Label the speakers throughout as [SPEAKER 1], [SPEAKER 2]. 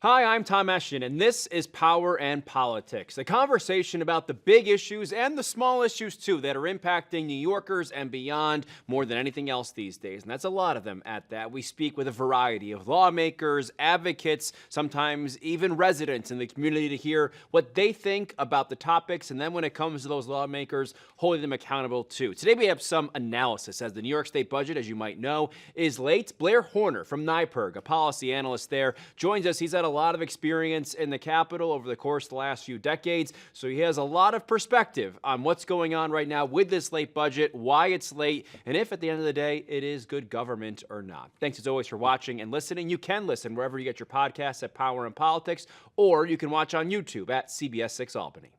[SPEAKER 1] Hi, I'm Tom Eschen, and this is Power and Politics, a conversation about the big issues and the small issues, too, that are impacting New Yorkers and beyond more than anything else these days. And that's a lot of them at that. We speak with a variety of lawmakers, advocates, sometimes even residents in the community to hear what they think about the topics. And then when it comes to those lawmakers, holding them accountable, too. Today, we have some analysis as the New York State budget, as you might know, is late. Blair Horner from NYPIRG, a policy analyst there, joins us. He's had a lot of experience in the Capitol over the course of the last few decades, so he has a lot of perspective on what's going on right now with this late budget, why it's late, and if at the end of the day it is good government or not. Thanks as always for watching and listening. You can listen wherever you get your podcasts at Power and Politics, or you can watch on YouTube at CBS 6 Albany.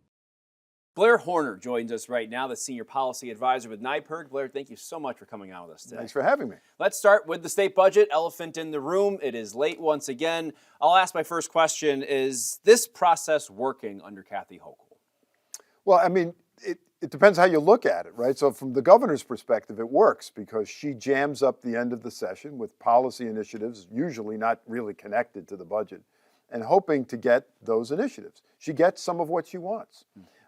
[SPEAKER 1] Blair Horner joins us right now, the Senior Policy Advisor with NYPIRG. Blair, thank you so much for coming on with us today.
[SPEAKER 2] Thanks for having me.
[SPEAKER 1] Let's start with the state budget, elephant in the room. It is late once again. I'll ask my first question, is this process working under Kathy Hochul?
[SPEAKER 2] Well, I mean, it depends how you look at it, right? So from the governor's perspective, it works because she jams up the end of the session with policy initiatives, usually not really connected to the budget, and hoping to get those initiatives. She gets some of what she wants.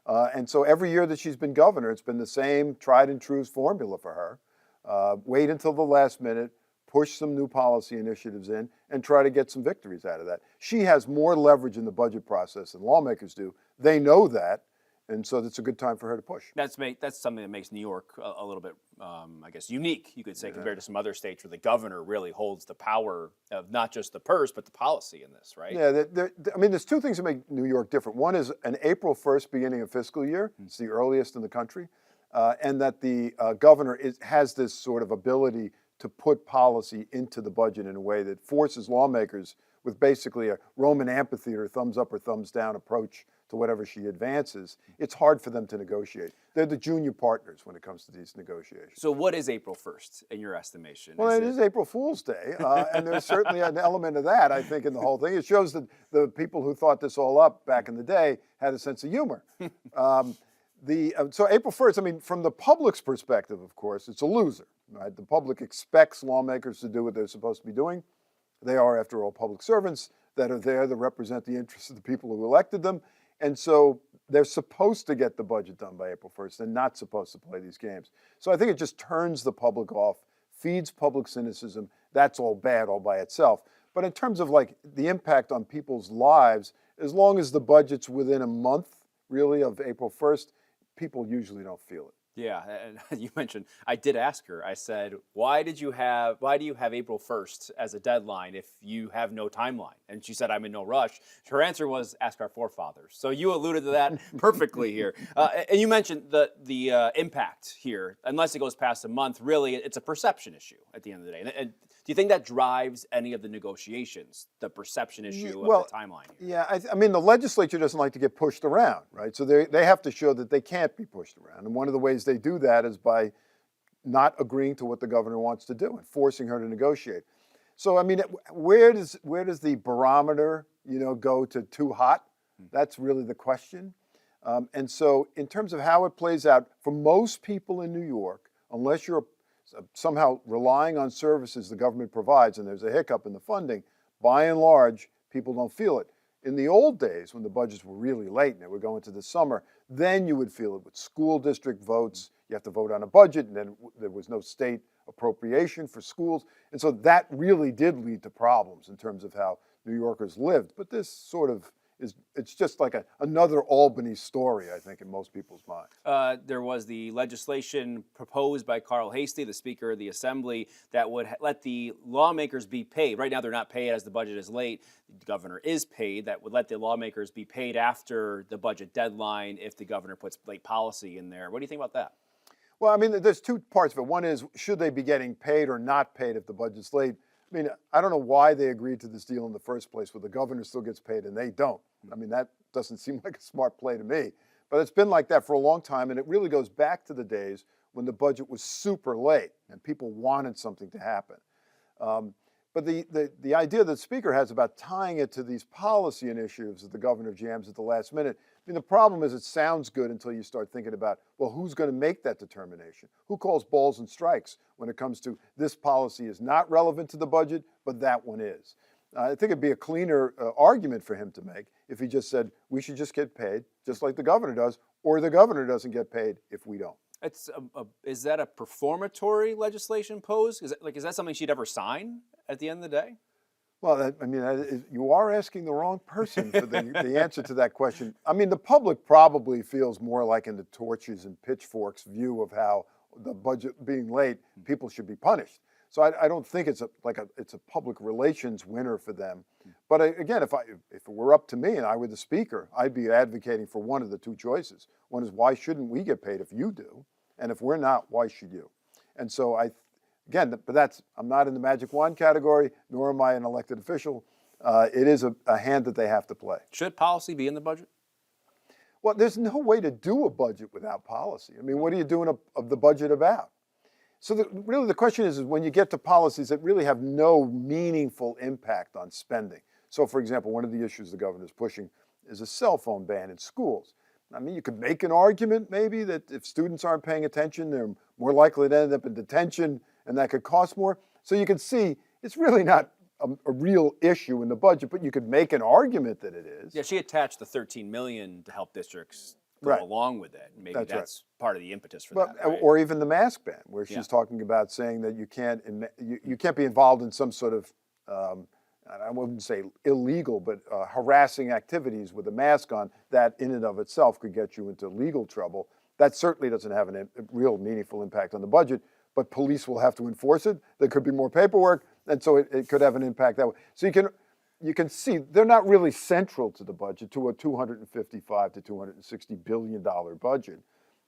[SPEAKER 2] And so every year that she's been governor, it's been the same tried and true formula for her. Wait until the last minute, push some new policy initiatives in, and try to get some victories out of that. She has more leverage in the budget process than lawmakers do. They know that, and so it's a good time for her to push.
[SPEAKER 1] That's something that makes New York a little bit, I guess, unique, you could say, compared to some other states where the governor really holds the power of not just the purse, but the policy in this, right?
[SPEAKER 2] Yeah, I mean, there's two things that make New York different. One is an April 1st beginning of fiscal year. It's the earliest in the country. And that the governor has this sort of ability to put policy into the budget in a way that forces lawmakers with basically a Roman amphitheater, thumbs up or thumbs down approach to whatever she advances. It's hard for them to negotiate. They're the junior partners when it comes to these negotiations.
[SPEAKER 1] So what is April 1st in your estimation?
[SPEAKER 2] Well, it is April Fool's Day, and there's certainly an element of that, I think, in the whole thing. It shows that the people who thought this all up back in the day had a sense of humor. So April 1st, I mean, from the public's perspective, of course, it's a loser, right? The public expects lawmakers to do what they're supposed to be doing. They are, after all, public servants that are there to represent the interests of the people who elected them. And so they're supposed to get the budget done by April 1st. They're not supposed to play these games. So I think it just turns the public off, feeds public cynicism. That's all bad all by itself. But in terms of like the impact on people's lives, as long as the budget's within a month, really, of April 1st, people usually don't feel it.
[SPEAKER 1] Yeah, and you mentioned, I did ask her, I said, why do you have April 1st as a deadline if you have no timeline? And she said, I'm in no rush. Her answer was, ask our forefathers. So you alluded to that perfectly here. And you mentioned the impact here, unless it goes past a month, really, it's a perception issue at the end of the day. And do you think that drives any of the negotiations, the perception issue of the timeline here?
[SPEAKER 2] Yeah, I mean, the legislature doesn't like to get pushed around, right? So they have to show that they can't be pushed around. And one of the ways they do that is by not agreeing to what the governor wants to do and forcing her to negotiate. So, I mean, where does the barometer, go to too hot? That's really the question. And so in terms of how it plays out, for most people in New York, unless you're somehow relying on services the government provides and there's a hiccup in the funding, by and large, people don't feel it. In the old days, when the budgets were really late and they were going to the summer, then you would feel it with school district votes. You have to vote on a budget, and then there was no state appropriation for schools. And so that really did lead to problems in terms of how New Yorkers lived. But this sort of it's just like another Albany story, I think, in most people's minds.
[SPEAKER 1] There was the legislation proposed by Carl Hastie, the Speaker of the Assembly, that would let the lawmakers be paid. Right now, they're not paid as the budget is late. The governor is paid. That would let the lawmakers be paid after the budget deadline if the governor puts late policy in there. What do you think about that?
[SPEAKER 2] Well, I mean, there's two parts of it. One is, should they be getting paid or not paid if the budget's late? I mean, I don't know why they agreed to this deal in the first place where the governor still gets paid and they don't. I mean, that doesn't seem like a smart play to me. But it's been like that for a long time, and it really goes back to the days when the budget was super late and people wanted something to happen. But the idea that the Speaker has about tying it to these policy initiatives that the governor jams at the last minute, I mean, the problem is it sounds good until you start thinking about, well, who's going to make that determination? Who calls balls and strikes when it comes to this policy is not relevant to the budget, but that one is? I think it'd be a cleaner argument for him to make if he just said, we should just get paid, just like the governor does, or the governor doesn't get paid if we don't.
[SPEAKER 1] It's is that a performatory legislation pose? Is that something she'd ever sign at the end of the day?
[SPEAKER 2] Well, you are asking the wrong person for the answer to that question. I mean, the public probably feels more like in the torches and pitchforks view of how the budget being late, people should be punished. So I don't think it's a public relations winner for them. But again, if it were up to me and I were the speaker, I'd be advocating for one of the two choices. One is, why shouldn't we get paid if you do? And if we're not, why should you? And so I'm not in the magic wand category, nor am I an elected official. It is a hand that they have to play.
[SPEAKER 1] Should policy be in the budget?
[SPEAKER 2] Well, there's no way to do a budget without policy. I mean, what are you doing of the budget about? So really the question is when you get to policies that really have no meaningful impact on spending. So for example, one of the issues the governor's pushing is a cell phone ban in schools. I mean, you could make an argument maybe that if students aren't paying attention, they're more likely to end up in detention, and that could cost more. So you can see it's really not a real issue in the budget, but you could make an argument that it is.
[SPEAKER 1] Yeah, she attached the $13 million to help districts go
[SPEAKER 2] Right.
[SPEAKER 1] along with it. Maybe that's
[SPEAKER 2] right.
[SPEAKER 1] part of the impetus for
[SPEAKER 2] But,
[SPEAKER 1] that. Right?
[SPEAKER 2] Or even the mask ban, where she's
[SPEAKER 1] Yeah.
[SPEAKER 2] talking about saying that you can't be involved in some sort of I wouldn't say illegal, but harassing activities with a mask on. That in and of itself could get you into legal trouble. That certainly doesn't have a real meaningful impact on the budget. But police will have to enforce it. There could be more paperwork, and so it could have an impact that way. So you can see they're not really central to the budget, to a $255 to $260 billion budget,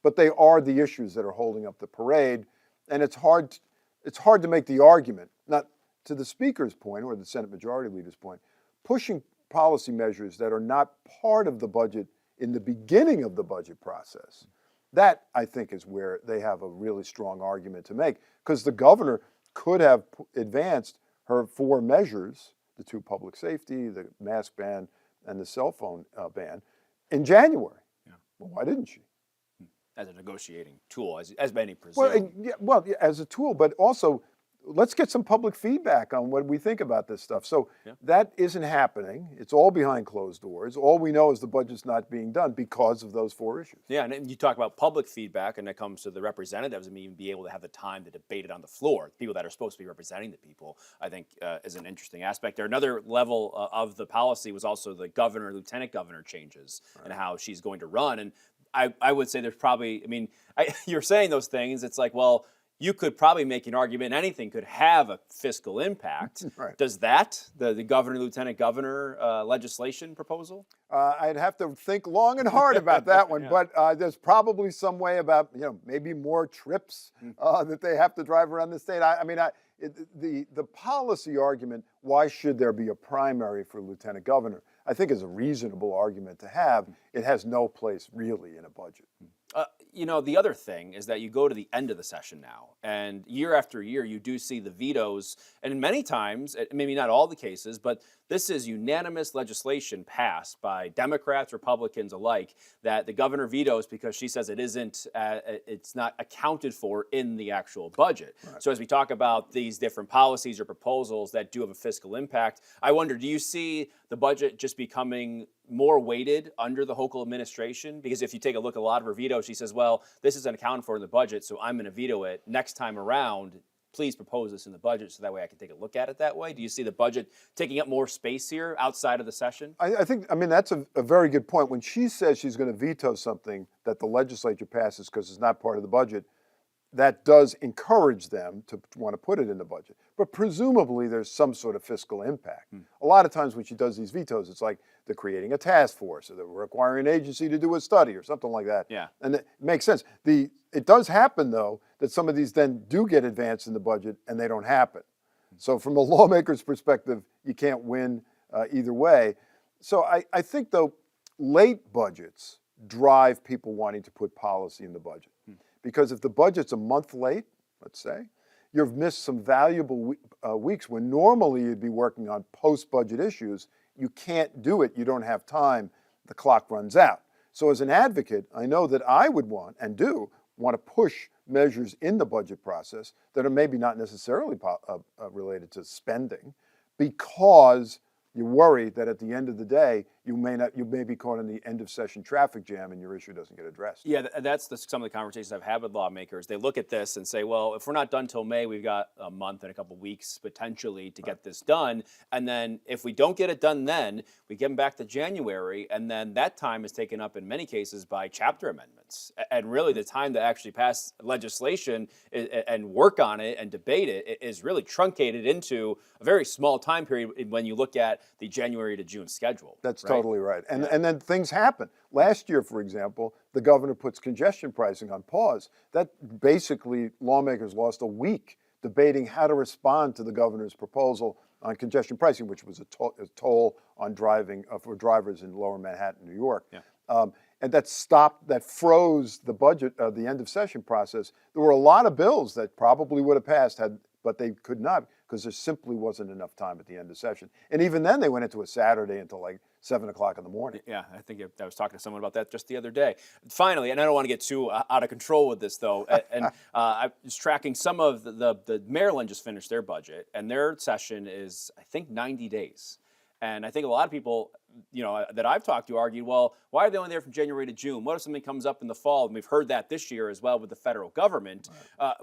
[SPEAKER 2] but they are the issues that are holding up the parade. And it's hard to make the argument, not to the speaker's point or the Senate Majority Leader's point, pushing policy measures that are not part of the budget in the beginning of the budget process. That, I think, is where they have a really strong argument to make, because the governor could have advanced her 4 measures, the 2 public safety, the mask ban, and the cell phone ban, in January.
[SPEAKER 1] Yeah.
[SPEAKER 2] Well, why didn't she?
[SPEAKER 1] As a negotiating tool, as many presume.
[SPEAKER 2] Well, as a tool, but also let's get some public feedback on what we think about this stuff. So that isn't happening. It's all behind closed doors. All we know is the budget's not being done because of those 4 issues.
[SPEAKER 1] Yeah, and you talk about public feedback, and it comes to the representatives and even be able to have the time to debate it on the floor. People that are supposed to be representing the people, I think, is an interesting aspect there. Another level of the policy was also the governor, lieutenant governor changes and how she's going to run. And I would say there's probably, you're saying those things, it's like, well, you could probably make an argument anything could have a fiscal impact.
[SPEAKER 2] Right.
[SPEAKER 1] Does that, the governor, lieutenant governor legislation proposal?
[SPEAKER 2] I'd have to think long and hard about that one, but there's probably some way about, maybe more trips that they have to drive around the state. The policy argument, why should there be a primary for lieutenant governor, I think is a reasonable argument to have. It has no place really in a budget.
[SPEAKER 1] The other thing is that you go to the end of the session now, and year after year, you do see the vetoes, and many times, maybe not all the cases, but this is unanimous legislation passed by Democrats, Republicans alike, that the governor vetoes because she says it's not accounted for in the actual budget. Right. So as we talk about these different policies or proposals that do have a fiscal impact, I wonder, do you see the budget just becoming more weighted under the Hochul administration? Because if you take a look at a lot of her vetoes, she says, well, this isn't accounted for in the budget, so I'm going to veto it. Next time around, please propose this in the budget so that way I can take a look at it that way. Do you see the budget taking up more space here outside of the session?
[SPEAKER 2] I think that's a very good point. When she says she's going to veto something that the legislature passes because it's not part of the budget, that does encourage them to want to put it in the budget. But presumably there's some sort of fiscal impact. A lot of times when she does these vetoes, it's like they're creating a task force or they're requiring an agency to do a study or something like that.
[SPEAKER 1] Yeah.
[SPEAKER 2] And it makes sense. It does happen, though, that some of these then do get advanced in the budget and they don't happen. So from a lawmaker's perspective, you can't win either way. So I think, though, late budgets drive people wanting to put policy in the budget. Because if the budget's a month late, let's say, you've missed some valuable weeks when normally you'd be working on post-budget issues. You can't do it. You don't have time. The clock runs out. So as an advocate, I know that I would want to push measures in the budget process that are maybe not necessarily related to spending, because you worry that at the end of the day, you may be caught in the end of session traffic jam and your issue doesn't get addressed.
[SPEAKER 1] Yeah, that's some of the conversations I've had with lawmakers. They look at this and say, well, if we're not done till May, we've got a month and a couple weeks potentially to get this done. And then if we don't get it done then, we get them back to January. And then that time is taken up in many cases by chapter amendments. And really the time to actually pass legislation and work on it and debate it is really truncated into a very small time period when you look at the January to June schedule.
[SPEAKER 2] That's totally right. And then things happen. Last year, for example, the governor puts congestion pricing on pause. That basically lawmakers lost a week debating how to respond to the governor's proposal on congestion pricing, which was a toll on driving for drivers in lower Manhattan, New York. Yeah. And that froze the budget, the end of session process. There were a lot of bills that probably would have passed but they could not because there simply wasn't enough time at the end of session. And even then they went into a Saturday until like 7 o'clock in the morning.
[SPEAKER 1] Yeah, I think I was talking to someone about that just the other day. Finally, and I don't want to get too out of control with this though, and I was tracking some of the Maryland just finished their budget and their session is, I think, 90 days. And I think a lot of people, that I've talked to argued, well, why are they only there from January to June? What if something comes up in the fall? And we've heard that this year as well with the federal government. Right.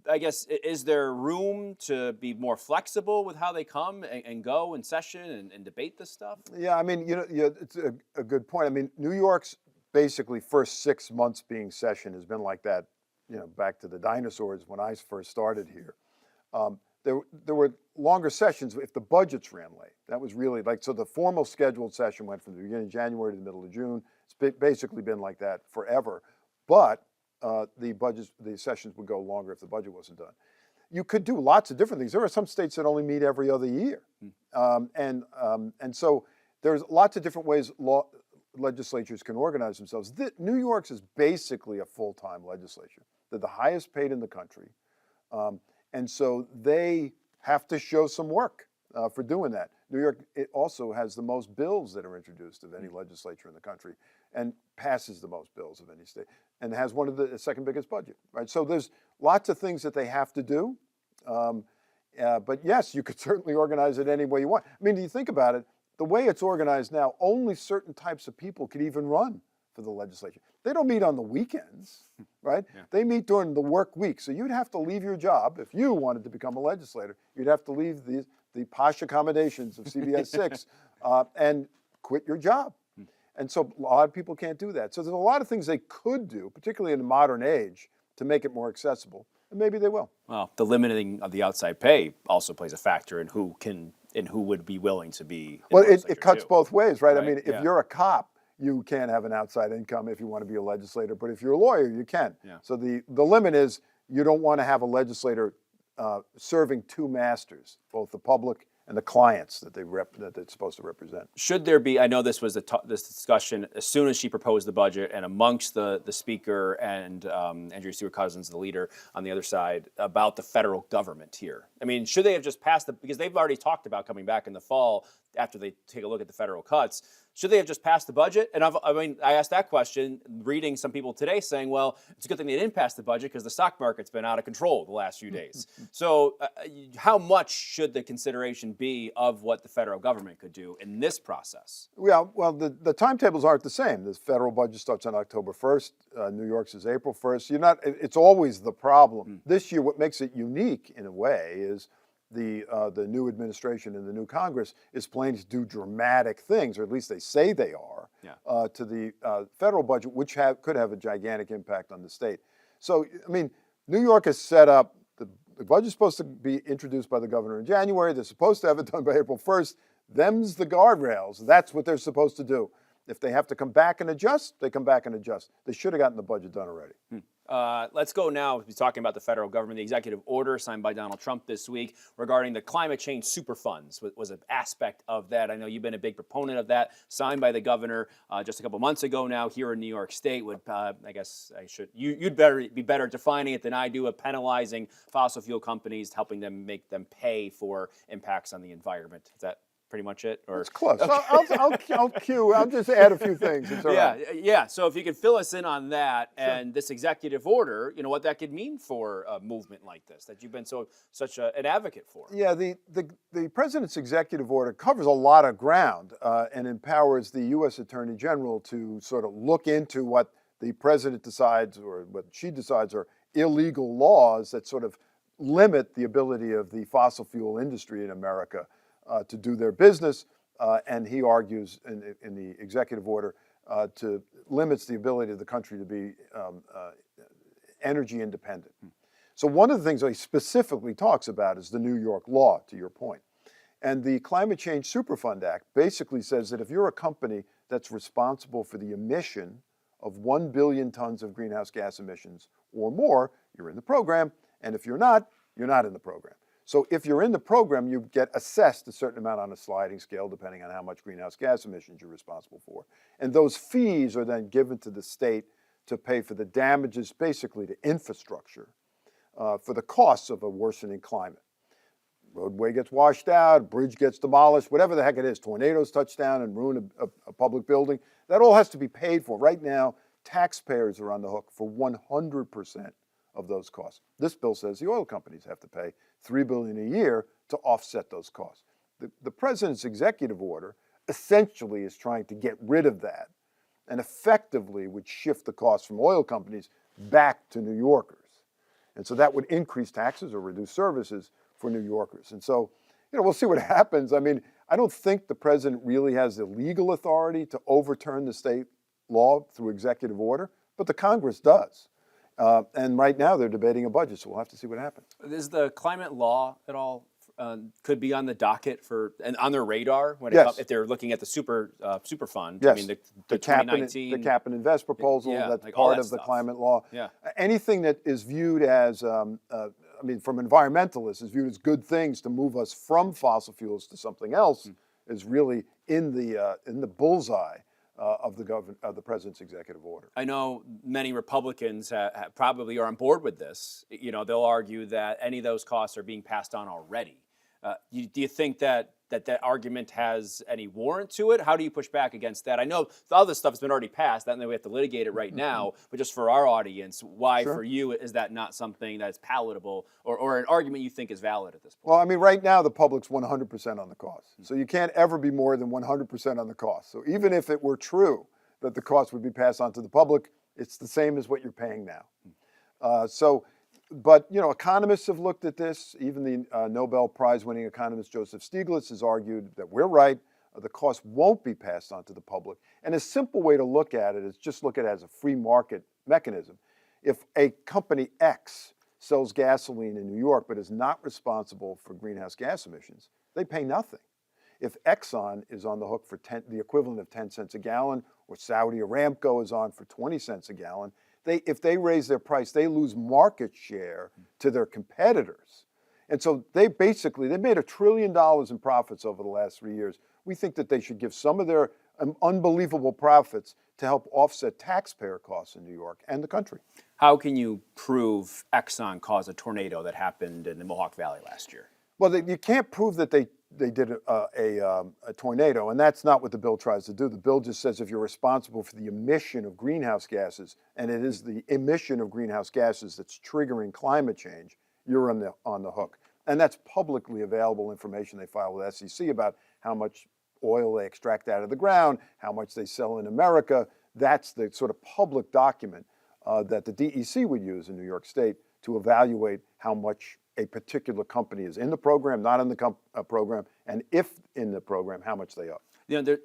[SPEAKER 1] I guess, is there room to be more flexible with how they come and go in session and debate this stuff?
[SPEAKER 2] Yeah, I mean, it's a good point. I mean, New York's basically first 6 months being session has been like that, back to the dinosaurs when I first started here. There were longer sessions if the budgets ran late. That was really so the formal scheduled session went from the beginning of January to the middle of June. It's basically been like that forever. But the sessions would go longer if the budget wasn't done. You could do lots of different things. There are some states that only meet every other year. And so there's lots of different ways legislatures can organize themselves. New York's is basically a full-time legislature. They're the highest paid in the country. And so they have to show some work for doing that. New York, it also has the most bills that are introduced of any legislature in the country and passes the most bills of any state and has one of the second biggest budget, right? So there's lots of things that they have to do. But yes, you could certainly organize it any way you want. I mean, do you think about it? The way it's organized now, only certain types of people could even run for the legislature. They don't meet on the weekends, right? Yeah. They meet during the work week. So you'd have to leave your job if you wanted to become a legislator. You'd have to leave the posh accommodations of CBS 6 and quit your job. And so a lot of people can't do that. So there's a lot of things they could do, particularly in the modern age, to make it more accessible. And maybe they will.
[SPEAKER 1] Well, the limiting of the outside pay also plays a factor in who would be willing to be.
[SPEAKER 2] Well, it cuts both ways, right? I mean, if
[SPEAKER 1] Yeah.
[SPEAKER 2] you're a cop, you can't have an outside income if you want to be a legislator. But if you're a lawyer, you can. Yeah. So the limit is you don't want to have a legislator serving two masters, both the public and the clients that they're supposed to represent.
[SPEAKER 1] Should there be? I know this was this discussion as soon as she proposed the budget, and amongst the speaker and Andrea Stewart-Cousins, the leader on the other side, about the federal government here. I mean, should they have just passed because they've already talked about coming back in the fall after they take a look at the federal cuts. Should they have just passed the budget? And I asked that question, reading some people today saying, well, it's a good thing they didn't pass the budget because the stock market's been out of control the last few days. So how much should the consideration be of what the federal government could do in this process?
[SPEAKER 2] Yeah, well, the timetables aren't the same. The federal budget starts on October 1st. New York's is April 1st. It's always the problem. This year, what makes it unique in a way is the new administration and the new Congress is planning to do dramatic things, or at least they say they are, to the federal budget, which could have a gigantic impact on the state. So, I mean, New York is set up, the budget's supposed to be introduced by the governor in January. They're supposed to have it done by April 1st. Them's the guardrails. That's what they're supposed to do. If they have to come back and adjust, they come back and adjust. They should have gotten the budget done already.
[SPEAKER 1] Let's go now. We'll be talking about the federal government. The executive order signed by Donald Trump this week regarding the climate change super funds was an aspect of that. I know you've been a big proponent of that. Signed by the governor just a couple months ago now here in New York State. You'd be better defining it than I do, of penalizing fossil fuel companies, helping them make them pay for impacts on the environment. Is that pretty much it? Or
[SPEAKER 2] It's close. I'll just add a few things. It's all right.
[SPEAKER 1] Yeah. So if you could fill us in on that and this executive order, what that could mean for a movement like this that you've been such an advocate for.
[SPEAKER 2] Yeah, the president's executive order covers a lot of ground and empowers the U.S. Attorney General to sort of look into what the president decides or what she decides are illegal laws that sort of limit the ability of the fossil fuel industry in America to do their business. And he argues in the executive order to limits the ability of the country to be energy independent. So one of the things he specifically talks about is the New York law, to your point. And the Climate Change Superfund Act basically says that if you're a company that's responsible for the emission of 1 billion tons of greenhouse gas emissions or more, you're in the program. And if you're not in the program. So if you're in the program, you get assessed a certain amount on a sliding scale, depending on how much greenhouse gas emissions you're responsible for. And those fees are then given to the state to pay for the damages, basically to infrastructure, for the costs of a worsening climate. Roadway gets washed out, bridge gets demolished, whatever the heck it is, tornadoes touch down and ruin a public building. That all has to be paid for. Right now, taxpayers are on the hook for 100% of those costs. This bill says the oil companies have to pay $3 billion a year to offset those costs. The president's executive order essentially is trying to get rid of that and effectively would shift the costs from oil companies back to New Yorkers. And so that would increase taxes or reduce services for New Yorkers. And so, we'll see what happens. I mean, I don't think the president really has the legal authority to overturn the state law through executive order, but the Congress does. And right now they're debating a budget, so we'll have to see what happens.
[SPEAKER 1] Is the climate law at all could be on the docket and on their radar when if they're looking at the super fund?
[SPEAKER 2] Yes.
[SPEAKER 1] I mean, the
[SPEAKER 2] cap
[SPEAKER 1] 2019
[SPEAKER 2] and, the cap and invest proposal, that's
[SPEAKER 1] like
[SPEAKER 2] part
[SPEAKER 1] that
[SPEAKER 2] of the
[SPEAKER 1] stuff.
[SPEAKER 2] climate law.
[SPEAKER 1] Yeah.
[SPEAKER 2] Anything that is viewed as, from environmentalists, is viewed as good things to move us from fossil fuels to something else is really in the bullseye of the president's executive order.
[SPEAKER 1] I know many Republicans probably are on board with this. They'll argue that any of those costs are being passed on already. Do you think that argument has any warrant to it? How do you push back against that? I know the other stuff has been already passed, and we have to litigate it right now. But just for our audience, why for you is that not something that's palatable or an argument you think is valid at this point?
[SPEAKER 2] Well, right now the public's 100% on the cost. So you can't ever be more than 100% on the cost. So even if it were true that the cost would be passed on to the public, it's the same as what you're paying now. But economists have looked at this. Even the Nobel Prize-winning economist Joseph Stiglitz has argued that we're right. The cost won't be passed on to the public. And a simple way to look at it is just look at it as a free market mechanism. If a company X sells gasoline in New York but is not responsible for greenhouse gas emissions, they pay nothing. If Exxon is on the hook for the equivalent of 10 cents a gallon, or Saudi Aramco is on for 20 cents a gallon, if they raise their price, they lose market share to their competitors. And so they made $1 trillion in profits over the last 3 years. We think that they should give some of their unbelievable profits to help offset taxpayer costs in New York and the country.
[SPEAKER 1] How can you prove Exxon caused a tornado that happened in the Mohawk Valley last year?
[SPEAKER 2] Well, you can't prove that they did a tornado, and that's not what the bill tries to do. The bill just says if you're responsible for the emission of greenhouse gases, and it is the emission of greenhouse gases that's triggering climate change, you're on the hook. And that's publicly available information they file with SEC about how much oil they extract out of the ground, how much they sell in America. That's the sort of public document that the DEC would use in New York State to evaluate how much a particular company is in the program, not in the program, and if in the program, how much they owe.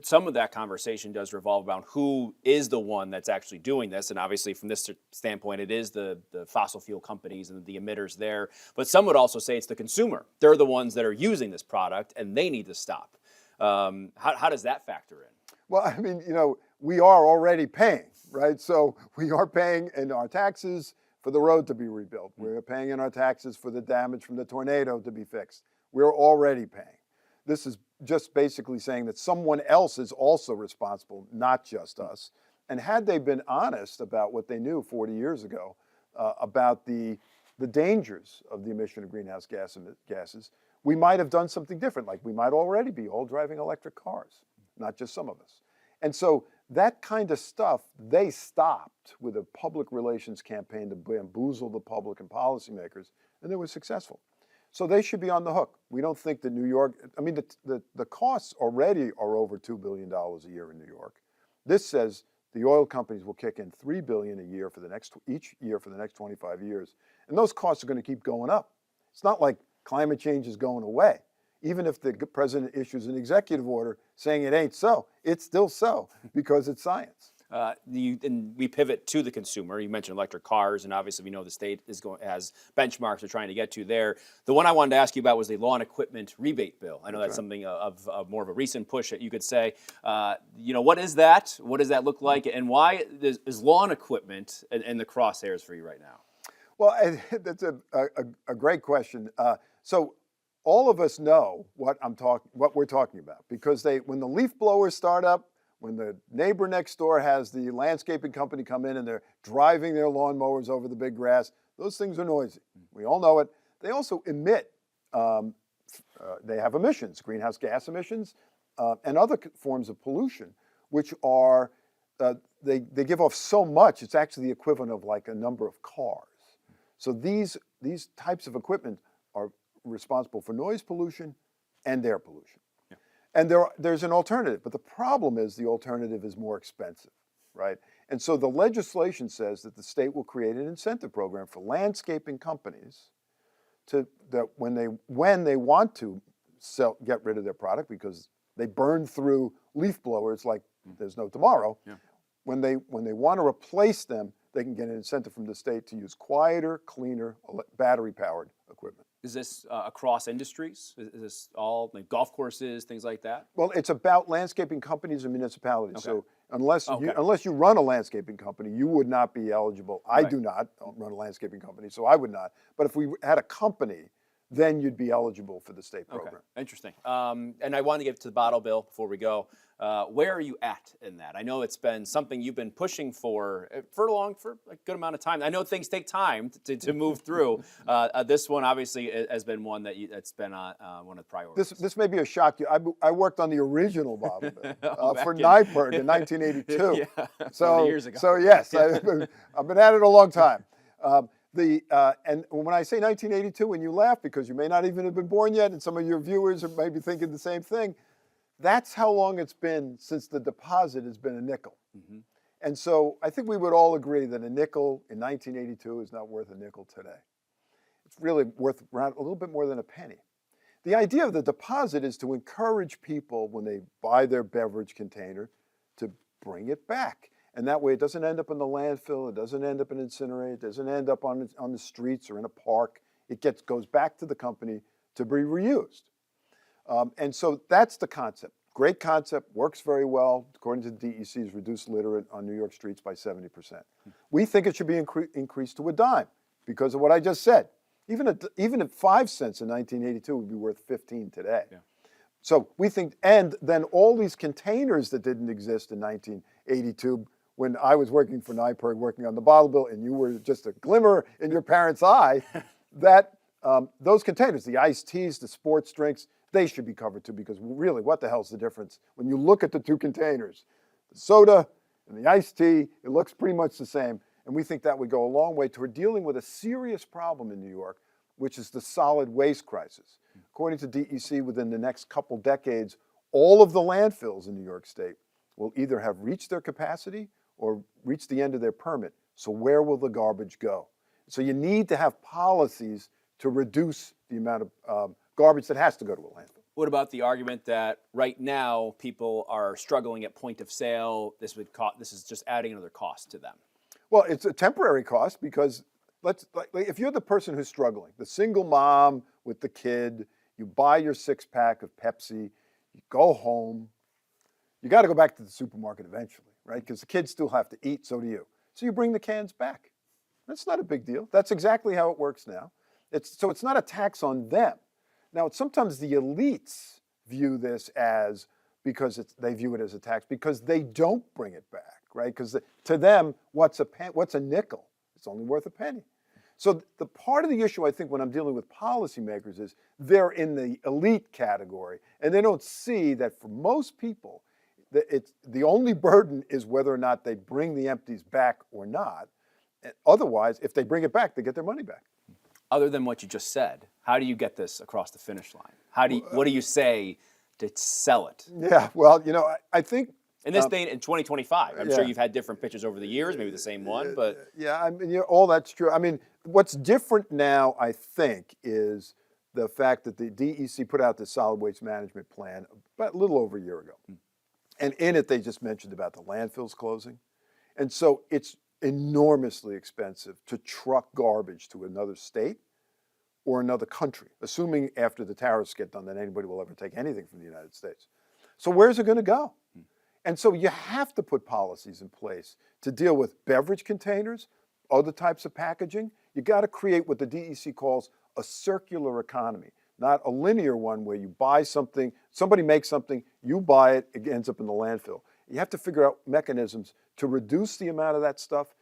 [SPEAKER 1] Some of that conversation does revolve around who is the one that's actually doing this. And obviously, from this standpoint, it is the fossil fuel companies and the emitters there. But some would also say it's the consumer. They're the ones that are using this product, and they need to stop. How does that factor in?
[SPEAKER 2] Well, we are already paying, right? So we are paying in our taxes for the road to be rebuilt. We're paying in our taxes for the damage from the tornado to be fixed. We're already paying. This is just basically saying that someone else is also responsible, not just us. And had they been honest about what they knew 40 years ago about the dangers of the emission of greenhouse gases, we might have done something different. Like we might already be all driving electric cars, not just some of us. And so that kind of stuff, they stopped with a public relations campaign to bamboozle the public and policymakers, and they were successful. So they should be on the hook. We don't think that New York, I mean, the costs already are over $2 billion a year in New York. This says the oil companies will kick in $3 billion a year for each year for the next 25 years. And those costs are going to keep going up. It's not like climate change is going away. Even if the president issues an executive order saying it ain't so, it's still so because it's science.
[SPEAKER 3] And we pivot to the consumer. You mentioned electric cars, and obviously we know the state has benchmarks they're trying to get to there. The one I wanted to ask you about was the lawn equipment rebate bill. I know that's something of more of a recent push that you could say. What is that? What does that look like? And why is lawn equipment in the crosshairs for you right now?
[SPEAKER 2] Well, that's a great question. So all of us know what we're talking about because when the leaf blowers start up, when the neighbor next door has the landscaping company come in and they're driving their lawnmowers over the big grass, those things are noisy. We all know it. They also emit, they have emissions, greenhouse gas emissions, and other forms of pollution, which are, they give off so much, it's actually the equivalent of like a number of cars. So these types of equipment are responsible for noise pollution and air pollution. Yeah. And there's an alternative, but the problem is the alternative is more expensive, right? And so the legislation says that the state will create an incentive program for landscaping companies that when they want to get rid of their product because they burn through leaf blowers like there's no tomorrow, when they want to replace them, they can get an incentive from the state to use quieter, cleaner, battery-powered equipment.
[SPEAKER 3] Is this across industries? Is this all like golf courses, things like that?
[SPEAKER 2] Well, it's about landscaping companies and municipalities.
[SPEAKER 3] Okay.
[SPEAKER 2] So unless you run a landscaping company, you would not be eligible. I do not run a landscaping company, so I would not. But if we had a company, then you'd be eligible for the state program.
[SPEAKER 3] Okay. Interesting. And I want to get to the bottle bill before we go. Where are you at in that? I know it's been something you've been pushing for a good amount of time. I know things take time to move through. This one obviously has been one that's been one of the priorities.
[SPEAKER 2] This may be a shock to you. I worked on the original bottle bill for NYPIRG in 1982. So
[SPEAKER 3] years ago.
[SPEAKER 2] So yes, I've been at it a long time. And when I say 1982, and you laugh because you may not even have been born yet, and some of your viewers may be thinking the same thing, that's how long it's been since the deposit has been a nickel. Mm-hmm. And so I think we would all agree that a nickel in 1982 is not worth a nickel today. It's really worth around a little bit more than a penny. The idea of the deposit is to encourage people when they buy their beverage container to bring it back. And that way it doesn't end up in the landfill, it doesn't end up in incinerator, it doesn't end up on the streets or in a park. It goes back to the company to be reused. And so that's the concept. Great concept, works very well. According to the DEC's reduced litter on New York streets by 70%. We think it should be increased to a dime because of what I just said. Even at 5 cents in 1982 would be worth 15 today. Yeah. So we think, and then all these containers that didn't exist in 1982, when I was working for NYPIRG, working on the bottle bill, and you were just a glimmer in your parents' eye, that those containers, the iced teas, the sports drinks, they should be covered too, because really, what the hell's the difference? When you look at the two containers, the soda and the iced tea, it looks pretty much the same. And we think that would go a long way toward dealing with a serious problem in New York, which is the solid waste crisis. According to DEC, within the next couple decades, all of the landfills in New York State will either have reached their capacity or reached the end of their permit. So where will the garbage go? So you need to have policies to reduce the amount of garbage that has to go to a landfill.
[SPEAKER 3] What about the argument that right now people are struggling at point of sale? This is just adding another cost to them.
[SPEAKER 2] Well, it's a temporary cost because if you're the person who's struggling, the single mom with the kid, you buy your 6-pack of Pepsi, you go home, you got to go back to the supermarket eventually, right? Because the kids still have to eat, so do you. So you bring the cans back. That's not a big deal. That's exactly how it works now. So it's not a tax on them. Now, sometimes the elites view this as, because they view it as a tax because they don't bring it back, right? Because to them, what's a nickel? It's only worth a penny. So the part of the issue, I think, when I'm dealing with policymakers is they're in the elite category, and they don't see that for most people, the only burden is whether or not they bring the empties back or not. And otherwise, if they bring it back, they get their money back.
[SPEAKER 3] Other than what you just said, how do you get this across the finish line? What do you say to sell it?
[SPEAKER 2] Yeah, well, I think
[SPEAKER 3] In this day, in 2025, I'm
[SPEAKER 2] yeah.
[SPEAKER 3] sure you've had different pitches over the years, maybe the same one, but
[SPEAKER 2] yeah, I mean, all that's true. I mean, what's different now, I think, is the fact that the DEC put out the solid waste management plan about a little over a year ago. And in it, they just mentioned about the landfills closing. And so it's enormously expensive to truck garbage to another state or another country, assuming after the tariffs get done that anybody will ever take anything from the United States. So where's it going to go? And so you have to put policies in place to deal with beverage containers, other types of packaging. You got to create what the DEC calls a circular economy, not a linear one where you buy something, somebody makes something, you buy it, it ends up in the landfill. You have to figure out mechanisms to reduce the amount of that stuff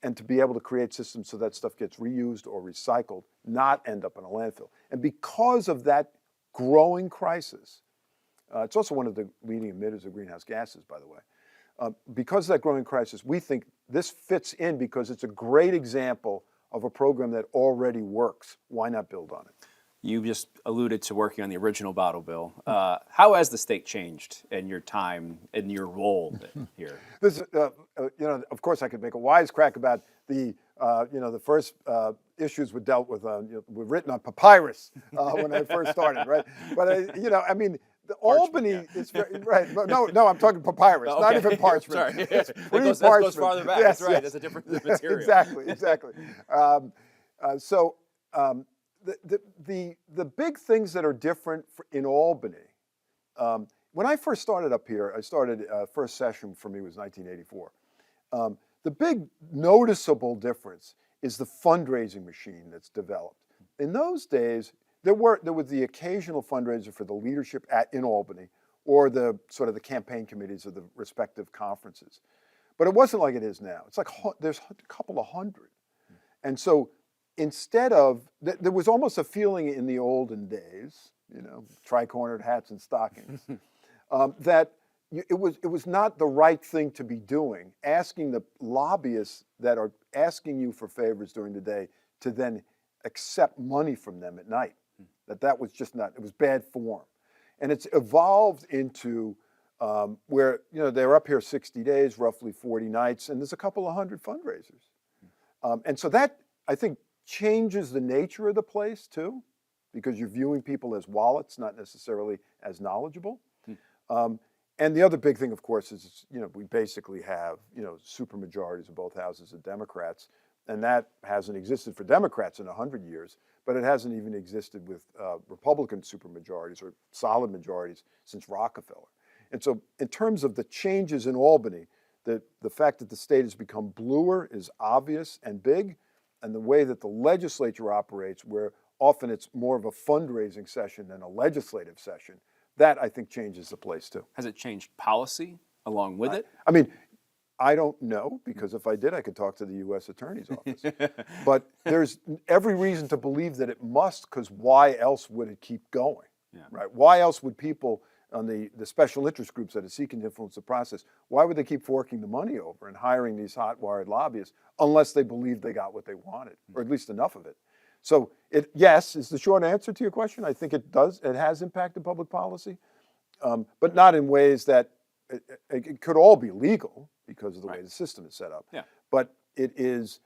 [SPEAKER 2] and to be able to create systems so that stuff gets reused or recycled, not end up in a landfill. And because of that growing crisis, it's also one of the leading emitters of greenhouse gases, by the way. Because of that growing crisis, we think this fits in because it's a great example of a program that already works. Why not build on it?
[SPEAKER 3] you just alluded to working on the original bottle bill. How has the state changed in your time, in your role here?
[SPEAKER 2] This, of course, I could make a wisecrack about the, the first issues were dealt with, were written on papyrus when I first started, right? But I mean, the Albany is very, right. No, I'm talking papyrus,
[SPEAKER 3] Oh,
[SPEAKER 2] not
[SPEAKER 3] okay.
[SPEAKER 2] even parchment.
[SPEAKER 3] Sorry,
[SPEAKER 2] It's
[SPEAKER 3] that goes farther back.
[SPEAKER 2] Yes,
[SPEAKER 3] That's right.
[SPEAKER 2] yes.
[SPEAKER 3] That's a different material.
[SPEAKER 2] Exactly. The big things that are different in Albany. When I first started up here, first session for me was 1984. The big noticeable difference is the fundraising machine that's developed. In those days, there was the occasional fundraiser for the leadership in Albany, or the sort of the campaign committees of the respective conferences. But it wasn't like it is now. It's like there's a couple of hundred. And so instead of, there was almost a feeling in the olden days, tri-cornered hats and stockings, that it was not the right thing to be doing, asking the lobbyists that are asking you for favors during the day to then accept money from them at night. That was just not, it was bad form. And it's evolved into where, they're up here 60 days, roughly 40 nights, and there's a couple of hundred fundraisers. And so that, I think, changes the nature of the place too, because you're viewing people as wallets, not necessarily as knowledgeable. And the other big thing, of course, is, we basically have, super majorities of both houses of Democrats, and that hasn't existed for Democrats in 100 years, but it hasn't even existed with Republican supermajorities or solid majorities since Rockefeller. And so in terms of the changes in Albany, the fact that the state has become bluer is obvious and big, and the way that the legislature operates, where often it's more of a fundraising session than a legislative session, that I think changes the place too.
[SPEAKER 3] Has it changed policy along with it?
[SPEAKER 2] I mean, I don't know, because if I did, I could talk to the U.S. Attorney's Office. But there's every reason to believe that it must, because why else would it keep going, right? Why else would people on the special interest groups that are seeking to influence the process, why would they keep forking the money over and hiring these hot-wired lobbyists unless they believed they got what they wanted, or at least enough of it? So yes, is the short answer to your question. I think it does. It has impacted public policy, but not in ways that it could all be legal because of the way the system is set up.
[SPEAKER 3] Yeah.
[SPEAKER 2] But it is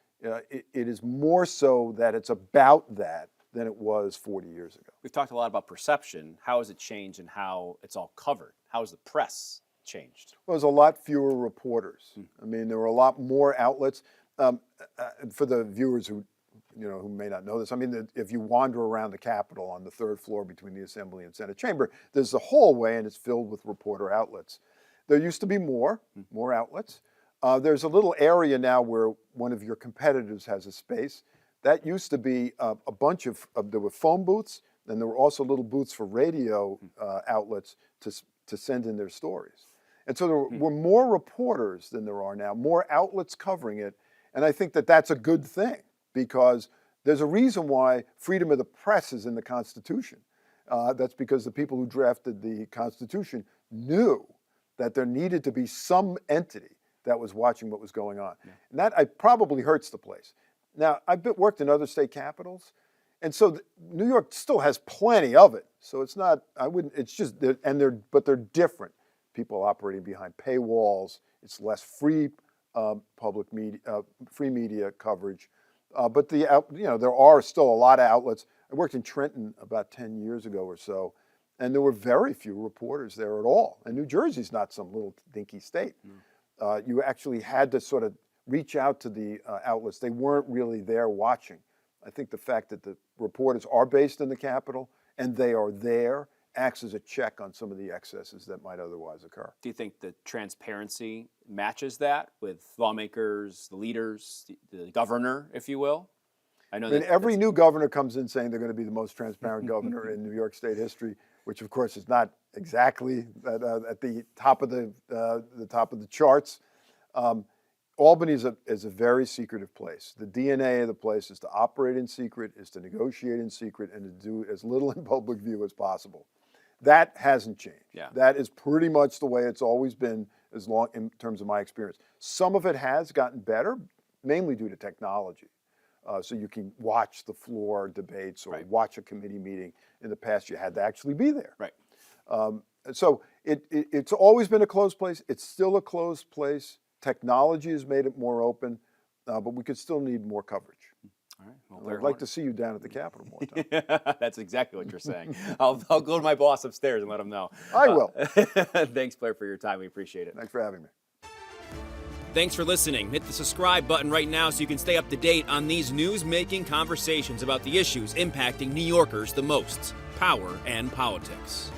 [SPEAKER 2] more so that it's about that than it was 40 years ago.
[SPEAKER 3] We've talked a lot about perception. How has it changed and how it's all covered? How has the press changed?
[SPEAKER 2] Well, there's a lot fewer reporters. I mean, there were a lot more outlets. For the viewers who may not know this, I mean, if you wander around the Capitol on the third floor between the Assembly and Senate chamber, there's a hallway and it's filled with reporter outlets. There used to be more outlets. There's a little area now where one of your competitors has a space. That used to be a bunch of, there were phone booths, and there were also little booths for radio outlets to send in their stories. And so there were more reporters than there are now, more outlets covering it. And I think that that's a good thing, because There's a reason why freedom of the press is in the Constitution. That's because the people who drafted the Constitution knew that there needed to be some entity that was watching what was going on. Yeah. And that probably hurts the place. Now, I've worked in other state capitals, and so New York still has plenty of it. So it's not, it's just, but they're different. People operating behind paywalls. It's less free public media, free media coverage. But there are still a lot of outlets. I worked in Trenton about 10 years ago or so, and there were very few reporters there at all. And New Jersey's not some little dinky state. You actually had to sort of reach out to the outlets. They weren't really there watching. I think the fact that the reporters are based in the Capitol and they are there acts as a check on some of the excesses that might otherwise occur.
[SPEAKER 3] Do you think the transparency matches that with lawmakers, the leaders, the governor, if you will? I mean,
[SPEAKER 2] every new governor comes in saying they're going to be the most transparent governor in New York State history, which of course is not exactly at the top of the charts. Albany is a very secretive place. The DNA of the place is to operate in secret, is to negotiate in secret, and to do as little in public view as possible. That hasn't changed. Yeah. That is pretty much the way it's always been, in terms of my experience. Some of it has gotten better, mainly due to technology. So you can watch the floor debates or watch a committee meeting. In the past, you had to actually be there.
[SPEAKER 3] Right.
[SPEAKER 2] So it's always been a closed place. It's still a closed place. Technology has made it more open, but we could still need more coverage.
[SPEAKER 3] All right. Well,
[SPEAKER 2] I'd like to see you down at the Capitol more time.
[SPEAKER 3] That's exactly what you're saying. I'll go to my boss upstairs and let him know.
[SPEAKER 2] I will.
[SPEAKER 3] Thanks, Blair, for your time. We appreciate it.
[SPEAKER 2] Thanks for having me.
[SPEAKER 1] Thanks for listening. Hit the subscribe button right now so you can stay up to date on these news-making conversations about the issues impacting New Yorkers the most: power and politics.